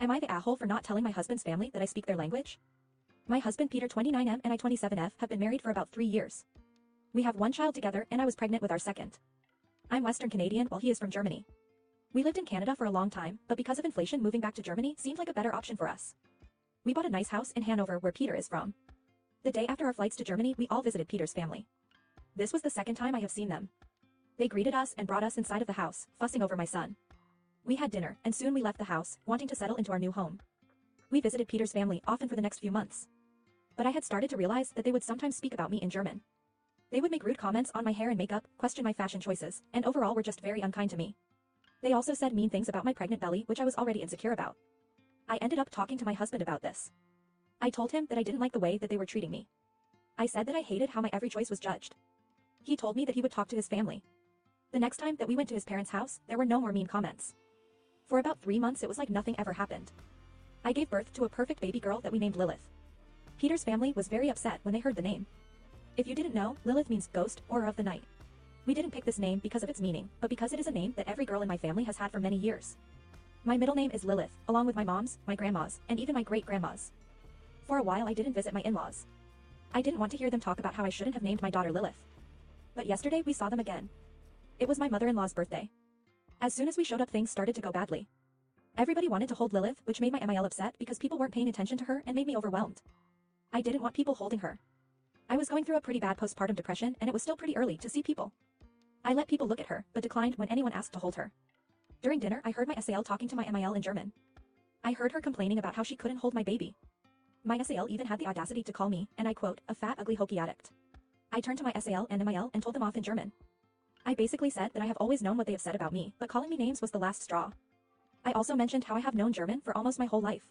Am I the asshole for not telling my husband's family that I speak their language? My husband Peter 29M and I 27F have been married for about 3 years. We have one child together and I was pregnant with our second. I'm Western Canadian while he is from Germany. We lived in Canada for a long time, but because of inflation moving back to Germany seemed like a better option for us. We bought a nice house in Hanover where Peter is from. The day after our flights to Germany we all visited Peter's family. This was the second time I have seen them. They greeted us and brought us inside of the house, fussing over my son. We had dinner, and soon we left the house, wanting to settle into our new home. We visited Peter's family often for the next few months. But I had started to realize that they would sometimes speak about me in German. They would make rude comments on my hair and makeup, question my fashion choices, and overall were just very unkind to me. They also said mean things about my pregnant belly, which I was already insecure about. I ended up talking to my husband about this. I told him that I didn't like the way that they were treating me. I said that I hated how my every choice was judged. He told me that he would talk to his family. The next time that we went to his parents' house, there were no more mean comments. For about 3 months it was like nothing ever happened. I gave birth to a perfect baby girl that we named Lilith. Peter's family was very upset when they heard the name. If you didn't know, Lilith means ghost or of the night. We didn't pick this name because of its meaning, but because it is a name that every girl in my family has had for many years. My middle name is Lilith, along with my mom's, my grandma's, and even my great-grandma's. For a while I didn't visit my in-laws. I didn't want to hear them talk about how I shouldn't have named my daughter Lilith. But yesterday we saw them again. It was my mother-in-law's birthday. As soon as we showed up things started to go badly. Everybody wanted to hold Lilith, which made my MIL upset because people weren't paying attention to her and made me overwhelmed. I didn't want people holding her. I was going through a pretty bad postpartum depression and it was still pretty early to see people. I let people look at her, but declined when anyone asked to hold her. During dinner I heard my SAL talking to my MIL in German. I heard her complaining about how she couldn't hold my baby. My SAL even had the audacity to call me, and I quote, a fat ugly hokey addict. I turned to my SAL and MIL and told them off in German. I basically said that I have always known what they have said about me, but calling me names was the last straw. I also mentioned how I have known German for almost my whole life.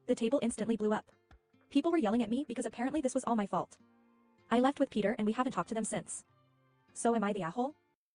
The table instantly blew up. People were yelling at me because apparently this was all my fault. I left with Peter and we haven't talked to them since. So am I the asshole?